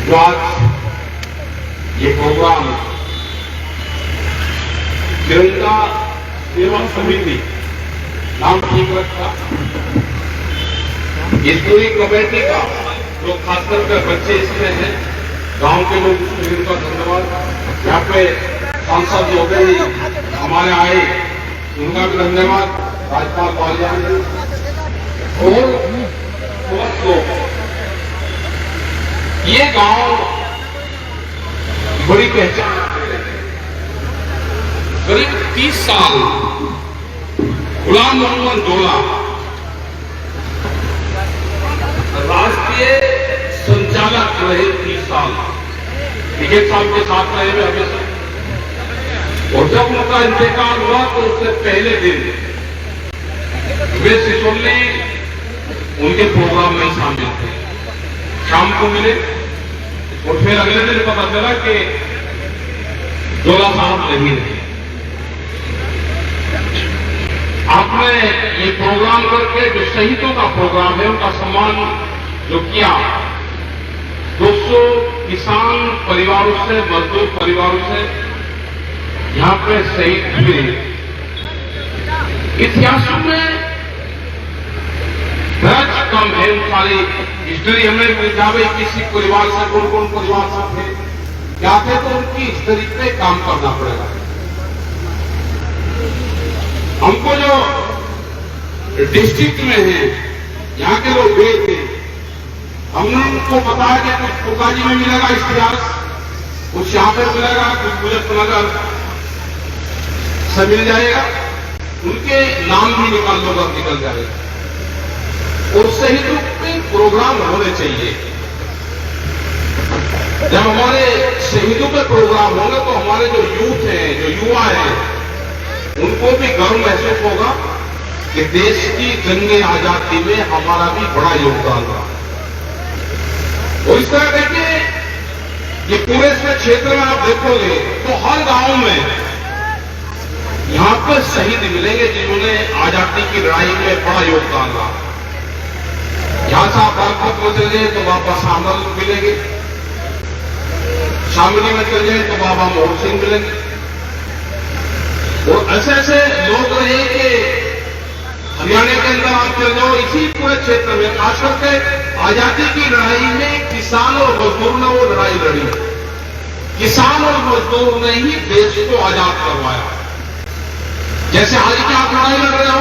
जो आज ये प्रोग्राम तिरंगा सेवा समिति नाम ठीक रखा, इस पूरी कमेटी का जो खासकर के बच्चे इसमें हैं, गांव के लोग इसमें इनका धन्यवाद। यहाँ पे सांसद योगी हमारे आए, उनका भी धन्यवाद। राज्यपाल बालियान और बहुत लोग, ये गांव बड़ी पहचान। करीब 30 साल गुलाम मोहम्मद जोला राष्ट्रीय संचालक रहे, 30 साल, 1 साल के साथ रहे हुए हमेशा। और जब उनका इंतकाल हुआ तो उससे पहले दिन वे सिसोले उनके प्रोग्राम में शामिल थे। शाम को मिले और फिर अगले दिन पता चला कि जोला साहब नहीं रहे। आपने ये प्रोग्राम करके जो शहीदों का प्रोग्राम है उनका सम्मान जो किया, 200 किसान परिवारों से, मजदूर परिवारों से यहां पे शहीद हुए। इतिहासों में दर्ज कम है, सारी हिस्ट्री हमें मिल जावे किसी परिवार से, कौन कौन परिवार से थे, क्या थे, तो उनकी हिस्ट्री पे काम करना पड़ेगा। हमको जो डिस्ट्रिक्ट में है, यहाँ के लोग गए थे, हमने उनको बताया कि कुछ पुकाजी में मिलेगा इतिहास, कुछ यहाँ पे मिलेगा, कुछ मुजफ्फरनगर से मिल जाएगा, उनके नाम भी निकाल लो, निकल जाएगा। और सही रूप में प्रोग्राम होने चाहिए। जब हमारे शहीदों पे प्रोग्राम होगा तो हमारे जो यूथ हैं, जो युवा हैं, उनको भी गर्व महसूस होगा कि देश की जंगे आजादी में हमारा भी बड़ा योगदान रहा। और इस तरह देखिए, ये पूरे से क्षेत्र में आप देखोगे तो हर गांव में यहां पर शहीद मिलेंगे जिन्होंने आजादी की लड़ाई में बड़ा योगदान रहा। यहां से आप बागपत में चल जाए तो बाबा शामल मिलेंगे, शामली में चल जाए तो बाबा मोहन सिंह मिलेंगे। और ऐसे ऐसे लोग रहे कि हरियाणा के अंदर आप चल जाओ, इसी पूरे क्षेत्र में खास करके आजादी की लड़ाई में किसान और मजदूर ने वो लड़ाई लड़ी। किसान और मजदूर ने ही देश को आजाद करवाया। जैसे आज की आप लड़ाई लड़ रहे हो,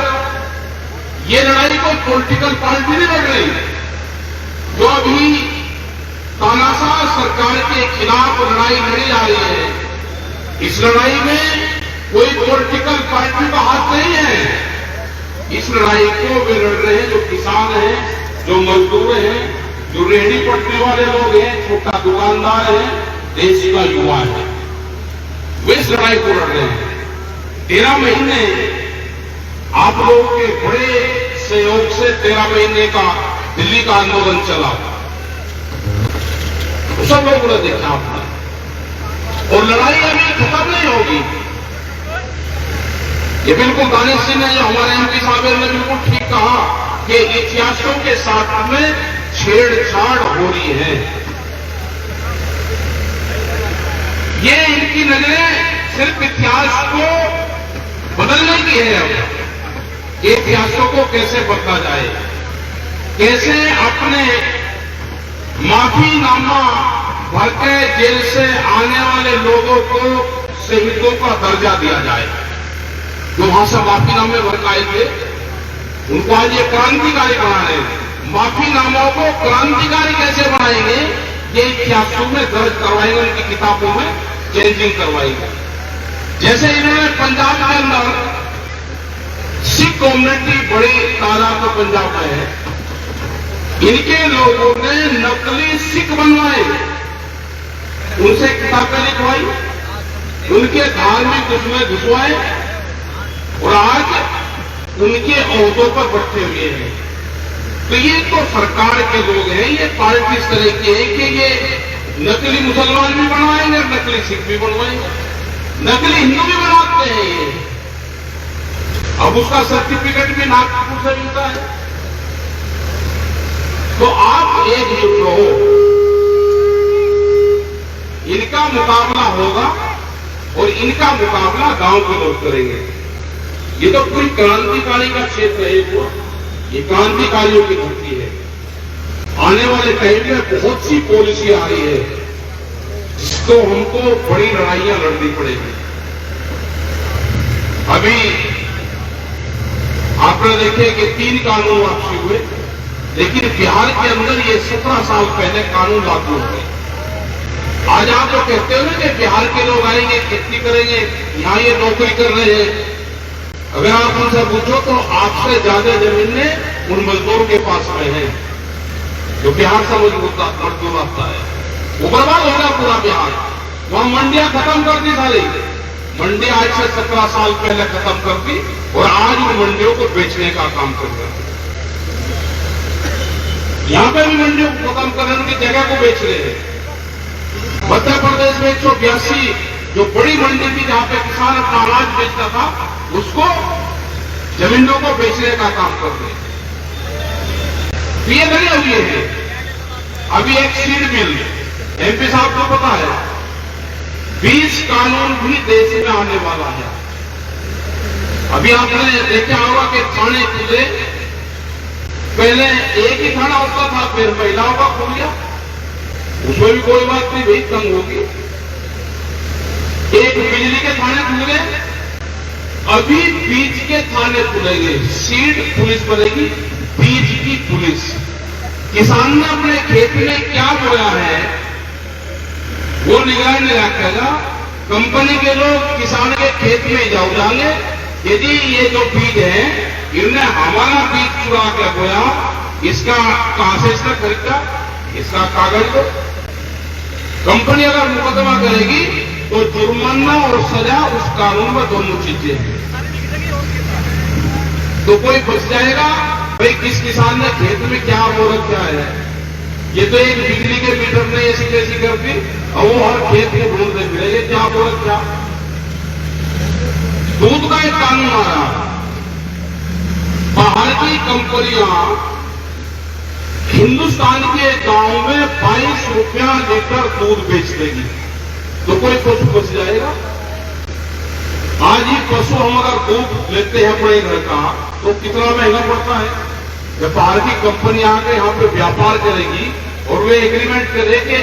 ये लड़ाई कोई पॉलिटिकल पार्टी नहीं लड़ रही। जो अभी तानाशाह सरकार के खिलाफ लड़ाई लड़ी जा रही है, इस लड़ाई में कोई पॉलिटिकल पार्टी का हाथ नहीं है। इस लड़ाई को वे लड़ रहे हैं जो किसान हैं, जो मजदूर हैं, जो रेहड़ी पटने वाले लोग हैं, छोटा दुकानदार है, देश का युवा है, वे इस लड़ाई को लड़ रहे हैं। 13 महीने आप लोगों के बड़े सहयोग से 13 महीने का दिल्ली का आंदोलन चला, सब लोगों ने देखा आपने। और लड़ाई अभी खत्म नहीं होगी। ये बिल्कुल दानिश सिंह ने, जो हमारे एमपी साहब ने बिल्कुल ठीक कहा कि इतिहासों के साथ में छेड़छाड़ हो रही है। ये इनकी नजरें सिर्फ इतिहास को बदलने की है। अब इतिहासों को कैसे बदला जाए, कैसे अपने माफीनामा भर के जेल से आने वाले लोगों को शहीदों का दर्जा दिया जाए। जो वहां से माफीनामे भर के आए थे, उनको आज ये क्रांतिकारी बना रहे हैं। माफीनामों को क्रांतिकारी कैसे बनाएंगे, ये इतिहासों में दर्ज करवाएंगे, उनकी किताबों में चेंजिंग करवाएंगे। जैसे इन्होंने पंजाब के अंदर सिख कम्युनिटी बड़ी तादाद में पंजाब में है, इनके लोगों ने नकली सिख बनवाए, उनसे किताबें लिखवाई, उनके धार्मिक उसमें घुसवाए और आज उनके ओहदों पर बैठे हुए हैं। तो ये तो सरकार के लोग हैं, ये पार्टी इस तरह की है कि ये नकली मुसलमान भी बनवाएंगे और नकली सिख भी बनवाएंगे, नकली हिंदू भी बनाते हैं ये। अब उसका सर्टिफिकेट भी नागपुर से मिलता है। तो आप एकजुट रहो, इनका मुकाबला होगा और इनका मुकाबला गांव के लोग करेंगे। ये तो पूरी क्रांतिकारी का क्षेत्र है, ये क्रांतिकारियों की धरती है। आने वाले टाइम में बहुत सी पॉलिसी आ रही है जिसको हमको बड़ी लड़ाइयां लड़नी पड़ेगी। अभी आपने देखे कि 3 कानून वापसी हुए, लेकिन बिहार के अंदर ये 17 साल पहले कानून लागू हो गए। आज आप जो कहते हो ना कि बिहार के लोग आएंगे, खेती करेंगे, यहां ये नौकरी कर रहे हैं, अगर आप उनसे पूछो तो आपसे ज्यादा जमीनें उन मजदूर के पास में है जो बिहार से मजदूर आता है। वो बर्बाद हो गया पूरा बिहार। वहां मंडियां खत्म कर दी सारी। मंडी आज से 17 साल पहले खत्म कर दी और आज उन मंडियों को बेचने का काम कर रहे हैं। यहां पे भी मंडियों को खत्म कर उनकी जगह को बेच रहे हैं। मध्य प्रदेश में 182 जो बड़ी मंडी थी जहां पे किसान अपना अनाज बेचता था, उसको जमीनों को बेचने का काम कर रहे हैं। ये लगे हुए हैं। अभी एक सीड मिल, एमपी साहब को पता है, 20 कानून भी देश में आने वाला है। अभी आपने देखा होगा कि थाने खुले, पहले एक ही थाना होता था, फिर महिलाओं का खुल गया, उसमें भी कोई बात नहीं, भाई तंग होगी। एक बिजली के थाने खुल गए, अभी बीज के थाने खुलेंगे। सीड पुलिस बनेगी, बीज की पुलिस। किसान ने अपने खेत में क्या बोया है वो निगरानी रखेगा। कंपनी के लोग किसान के खेत में जाओगे, यदि ये जो बीज है इन्हें हमारा बीज चुरा के बोया, इसका कहां से इसका खरीदा, इसका कागज दो। कंपनी अगर मुकदमा करेगी तो जुर्माना और सजा उस कानून में दोनों चीजें हैं। तो कोई बच जाएगा भाई किस किसान ने खेत में क्या बो रखा है। ये तो एक बिजली के मीटर ने ऐसी कैसी कर दी और वो हर खेत में ढूंढते फिरेंगे क्या बो रखा। दूध का एक कानून आ रहा, बाहर की कंपनियां हिंदुस्तान के गांव में 22 रुपया लीटर दूध बेच देगी, तो कोई पशु बच जाएगा। आज ही पशु हम अगर दूध लेते हैं अपने घर का तो कितना महंगा पड़ता है। जब बाहर की कंपनी आकर यहाँ पे व्यापार करेगी और वे एग्रीमेंट करे कि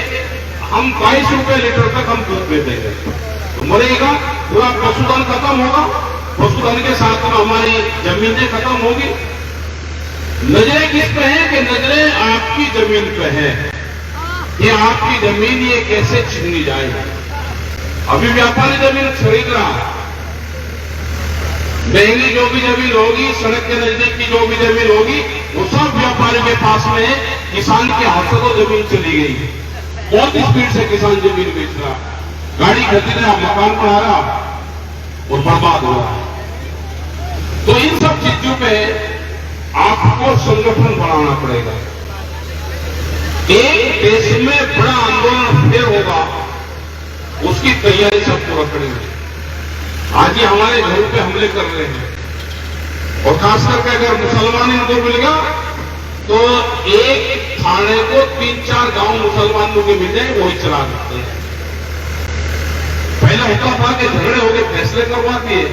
हम 22 रुपए लीटर तक हम दूध दे देंगे, तो मरेगा, पूरा पशुधन खत्म होगा। पशुधन के साथ में हमारी जमीनें खत्म होगी। नजरें किस पे है कि नजरें आपकी जमीन पे है। ये आपकी जमीन ये कैसे छीनी जाएगी। अभी व्यापारी जमीन खरीद रहा, महंगी जो भी जमीन होगी, सड़क के नजदीक की जो भी जमीन होगी, वो सब व्यापारी के पास में है। किसान के हाथों को जमीन चली गई, बहुत स्पीड से किसान जमीन बेच रहा, गाड़ी खरीद रहा, मकान बना रहा और बर्बाद हो रहा है। तो इन सब चीजों पे आपको संगठन बनाना पड़ेगा। एक देश में बड़ा आंदोलन फिर होगा, उसकी तैयारी सब पूरा करेंगे। आज ये हमारे घरों पे हमले कर रहे हैं और खास करके अगर मुसलमान इनको मिल गया तो एक थाने को 3-4 गांव मुसलमानों के मिल जाए, वही चला देते हैं। पहले होता था कि झगड़े हो गए फैसले करवाती है,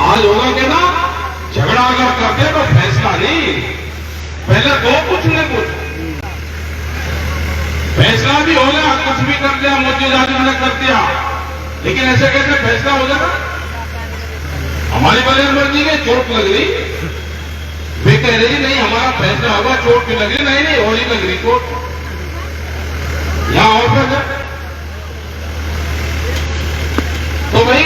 आज होगा कि ना झगड़ा अगर करते तो फैसला नहीं, पहले दो कुछ न कुछ फैसला भी हो गया, कुछ भी कर दिया, मोदी ने कर दिया, लेकिन ऐसे कैसे फैसला हो जाएगा। हमारी बड़े मर्जी में चोट लग रही, वे कह रही नहीं हमारा फैसला होगा, चोट भी लग रही, नहीं होली लग रही चोट, यहां और फैसला। तो भाई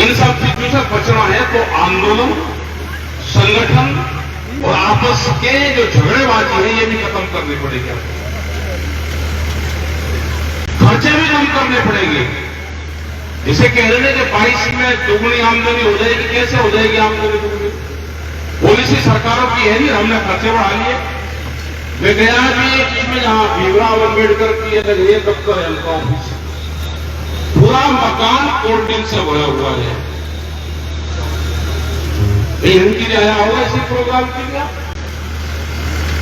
इन सब चीजों से बचना है तो आंदोलन, संगठन और आपस के जो झगड़ेबाजी है ये भी खत्म करनी पड़ेगी। खर्चे भी कम करने पड़ेंगे। जिसे कह रहे थे कि 22 में दोगुनी आमदनी हो जाएगी, कैसे हो जाएगी आमदनी दोगुनी। पॉलिसी सरकारों की है नहीं, हमने खर्चे बढ़ा लिए। मैं गया भी इसमें जहां भीमराव अम्बेडकर की लग रही है दफ्तर है उनका ऑफिस, पूरा मकान कोल्ड ड्रिंक से भरा हुआ है। हिंदी आया होगा इसी प्रोग्राम के लिए,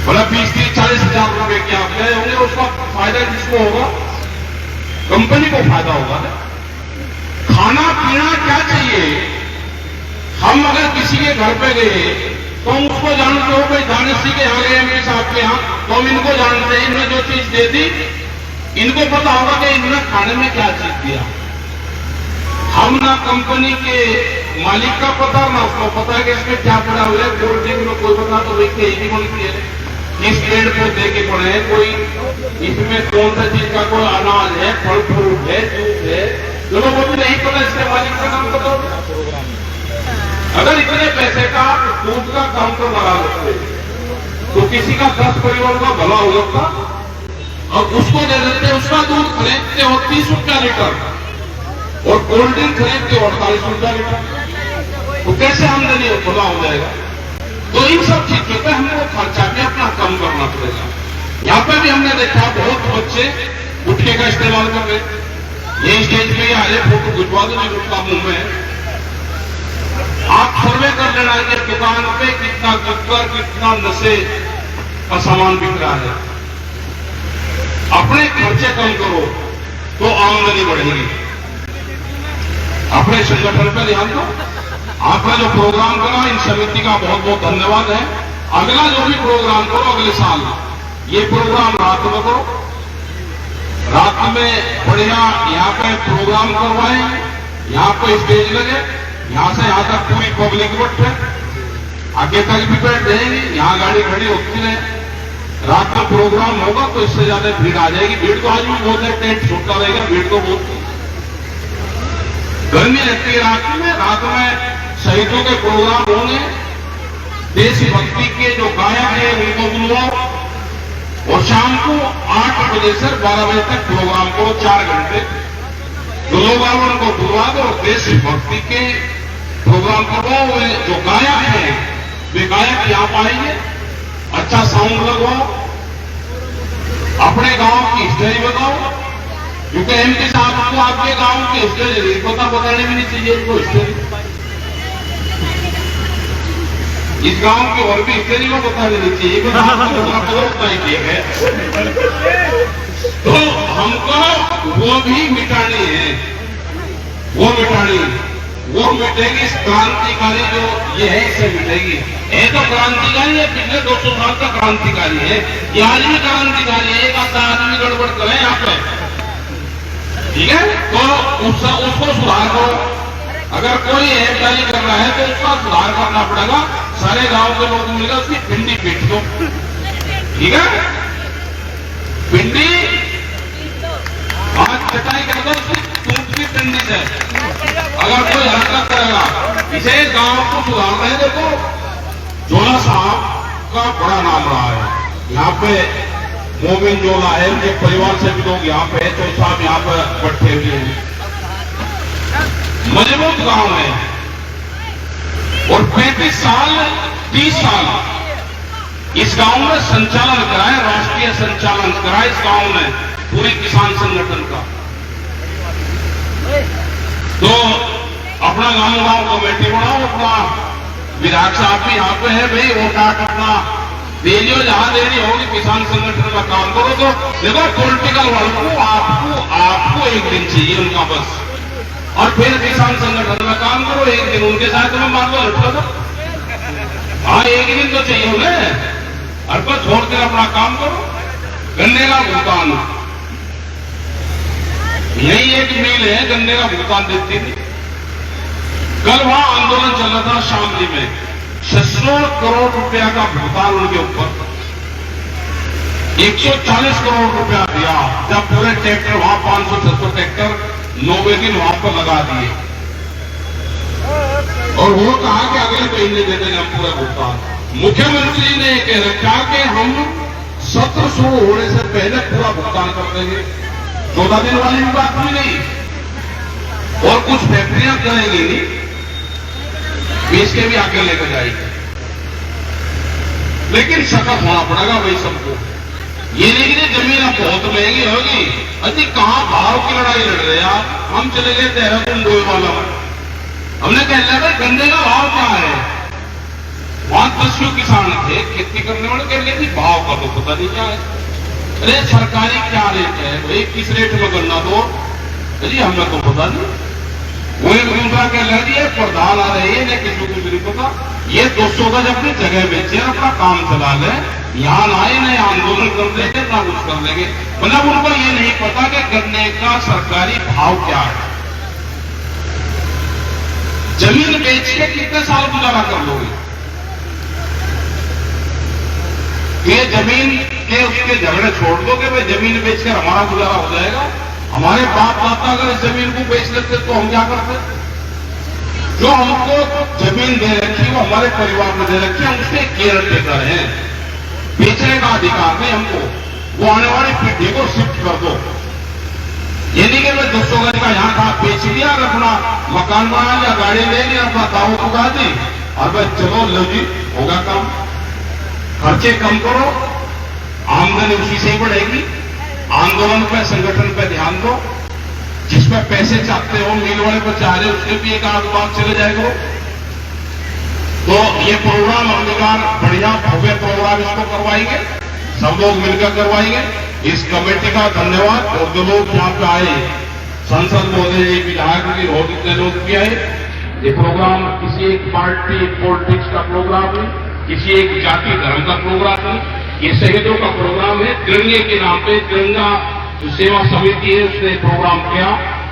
बोला 20-30-40 हजार रुपए के आप गए होंगे, उसका फायदा किसको होगा। कंपनी को फायदा होगा ना। खाना पीना क्या चाहिए, हम अगर किसी के घर पे गए तो हम उसको जानते हो भाई दानिश जी के यहाँ गए मेरे साहब के यहाँ, तो हम इनको जानते हैं, इन्होंने जो चीज दे दी इनको पता होगा कि इन्होंने खाने में क्या चीज दिया। हम ना कंपनी के मालिक का पता ना उसको पता है कि इसमें क्या पड़ा हुआ है। कोल्ड ड्रिंक में कोई पता तो भाई यही बनती है, किस पेड़ को दे के पड़े हैं, कोई इसमें कौन सा चीज का कोई अनाज है, फल फ्रूट है, जूस है, चलो वो भी नहीं पता, इसके मालिक का नाम पता होगा। अगर इतने पैसे का दूध का काउंटर लगा देते तो किसी का 10 परिवार का भला हो जाता, और उसको दे देते, उसका दूध खरीदते हो 30 रुपया लीटर और कोल्ड ड्रिंक खरीदते हो 48 रुपया लीटर, तो कैसे आमदनी खुला हो जाएगा। तो इन सब चीजों पर हमको खर्चा भी अपना कम करना पड़ेगा। यहाँ पे भी हमने देखा बहुत बच्चे गुटखे का इस्तेमाल कर रहे, ये स्टेज पे आ रहे, फोटो खिंचवा दो नहीं गुटखा मुंह में। आप सर्वे कर लेना कि दुकान पे कितना गुटखा कितना नशे का सामान बिक रहा है। अपने खर्चे कम करो तो आमदनी बढ़ेगी। अपने संगठन पर ध्यान दो। आपका जो प्रोग्राम करा इन समिति का बहुत बहुत धन्यवाद है। अगला जो भी प्रोग्राम करो अगले साल ये प्रोग्राम रात में करो, रात में बढ़िया यहाँ पे प्रोग्राम करवाएं, यहाँ पे स्टेज लगे, यहां से यहां तक पूरी पब्लिक बैठे, आगे तक भी बैठ जाएंगे, यहां गाड़ी खड़ी होती रहे। रात में प्रोग्राम होगा तो इससे ज्यादा भीड़ आ जाएगी। भीड़ तो आज भी बहुत है, टेंट छोटा रहेगा, भीड़ तो बहुत गर्मी रहती है रात में शहीदों के प्रोग्राम होंगे, देशभक्ति के जो गायक है उनको बुलवाओ, और शाम को 8 बजे से 12 बजे तक प्रोग्राम करो, 4 घंटे। तो लोग उनको बुलवा दो और देशभक्ति के प्रोग्राम करो। वे जो गायक है वे गायक यहाँ पाएंगे, अच्छा साउंड लगवाओ, अपने गांव की हिस्ट्री बताओ, क्योंकि एमपी साहब को आपके गांव की हिस्ट्री पता बताने भी नहीं चाहिए इनको हिस्ट्री। इस गांव की और भी हिस्ट्री को बता देनी चाहिए, है। तो हमको वो भी मिटानी है, वो मिटानी, वो मिटेगी। इस क्रांतिकारी जो ये है इससे मिटेगी। ये तो क्रांतिकारी है, पिछले 200 साल का क्रांतिकारी है, ये आज भी क्रांतिकारी है। एक आधा आदमी गड़बड़ करे यहाँ पे, ठीक है, तो उसको सुधार करो। अगर कोई एफआईआर कर रहा है तो उसका सुधार करना पड़ेगा। सारे गांव के लोग मिलेगा उसकी पिंडी पीट दो, ठीक है, पिंडी आज चटाई कर दो उसकी टूट की पिंडी से। अगर कोई हरकत करेगा, इसे गांव को सुधारना है। देखो जोला साहब का बड़ा नाम रहा है यहाँ पे, मोमिन जोला है, उनके परिवार से भी लोग यहाँ पे, तो साहब यहाँ पर बैठे हुए हैं। मजबूत गांव है और 35 साल 30 साल इस गांव में संचालन कराए, राष्ट्रीय संचालन कराए इस गांव में पूरे किसान संगठन का। तो अपना गांव कमेटी बनाओ, अपना विधायक साहब भी यहाँ पे है भाई, वोट अपना दे लियो, जहां देनी होगी किसान संगठन का काम करो। तो देखो पॉलिटिकल वर्ग को आपको एक दिन चाहिए उनका बस, और फिर किसान संगठन में काम करो। एक दिन उनके साथ में मान लो हटो तो, हाँ एक दिन तो चाहिए उन्हें, हरकत छोड़कर अपना काम करो। गन्ने का भुगतान, यही एक मिल है गन्ने का भुगतान देती थी। कल वहां आंदोलन चल रहा था शामली में, 600 करोड़ रुपया का भुगतान उनके ऊपर, 140 करोड़ रुपया दिया। जब पूरे ट्रैक्टर वहां 500-600 ट्रैक्टर 90 दिन वहां पर लगा दिए, और वो कहा कि अगले महीने दे देंगे हम पूरा भुगतान। मुख्यमंत्री ने कह रखा कि हम सत्र शुरू होने से पहले पूरा भुगतान कर देंगे। 14 दिन वाली भी बात भी नहीं, और कुछ फैक्ट्रियां करेंगी नहीं, बेच के भी आगे लेकर जाएगी, लेकिन सकत होना पड़ेगा भाई सबको। ये नहीं कि जमीन अब बहुत महंगी होगी, अजी कहां भाव की लड़ाई लड़ रहे आप। हम चले गए देहरादून डोईवाला में, हमने कह लिया भाई गन्ने का भाव क्या है। वहां 10 किसान थे खेती करने वाले, कह रहे थे भाव का तो पता नहीं क्या है, अरे सरकारी क्या रेट है भाई, किस रेट में गन्ना दो जी, हमें तो पता नहीं। वो एक दूसरा कह रहा जी प्रधान आ रहे हैं किसी को भी नहीं पता, ये 200 गज अपनी जगह बेचे अपना काम चला ले, यहाँ ना आए ना आंदोलन कर देंगे ना कुछ कर देंगे। मतलब उनको ये नहीं पता कि गन्ने का सरकारी भाव क्या है। जमीन बेच के कितने साल गुजारा कर लोगे? ये जमीन के उसके झगड़े छोड़ दो कि भाई जमीन बेचकर हमारा गुजारा हो जाएगा। हमारे बाप दादा अगर इस जमीन को बेच लेते तो हम क्या करते? जो हमको जमीन दे रखी वो हमारे परिवार में दे रखी, हम उसके केयर टेकर हैं। बेचने का अधिकार नहीं हमको, वो आने वाली पीढ़ी को शिफ्ट कर दो। ये नहीं कि मैं 200 गज का यहां था बेच दिया और अपना मकान बना लिया, गाड़ी ले लिया, अपना दावत उगा दी और भाई चलो लो जी होगा काम। खर्चे कम करो, आमदनी उसी से ही बढ़ेगी। आंदोलन पे संगठन पे ध्यान दो, जिसमें पैसे चाहते हो मिल वाले पर चाह रहे उसके भी एक आध बात चले जाएगा। तो ये प्रोग्राम अंगीकार बढ़िया भव्य प्रोग्राम इसको करवाएंगे, सब लोग मिलकर करवाएंगे। इस कमेटी का धन्यवाद। और जो लोग यहाँ पे आए, सांसद महोदय जी, विधायक जी, और जितने लोग भी आए, ये प्रोग्राम किसी एक पार्टी पॉलिटिक्स का प्रोग्राम है, किसी एक जाति धर्म का प्रोग्राम है, ये शहीदों का प्रोग्राम है। तिरंगे के नाम पे तिरंगा जो सेवा समिति है उसने प्रोग्राम किया,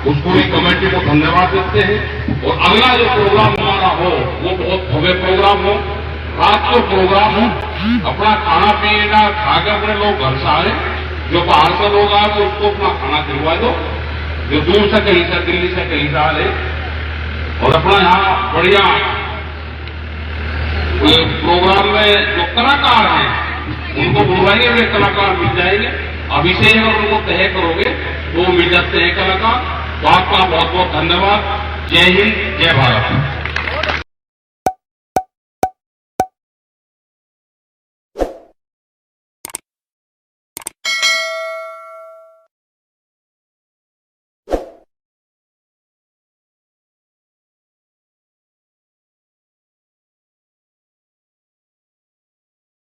उस पूरी कमेटी को धन्यवाद देते हैं। और अगला जो प्रोग्राम हमारा हो वो बहुत भव्य प्रोग्राम हो, रात को प्रोग्राम हो, अपना खाना पीना खा के अपने लोग घर से आए, जो बाहर से लोग आए तो उसको अपना खाना खिलवा दो, जो दूर से कहीं से दिल्ली से कहीं से आ रहे, और अपना यहाँ बढ़िया प्रोग्राम में जो कलाकार हैं उनको बुलवाएंगे, वे कलाकार मिल जाएंगे। अभी से अगर उनको तय करोगे तो मिल जाते हैं कलाकार। तो आपका बहुत बहुत धन्यवाद। जय हिंद, जय भारत।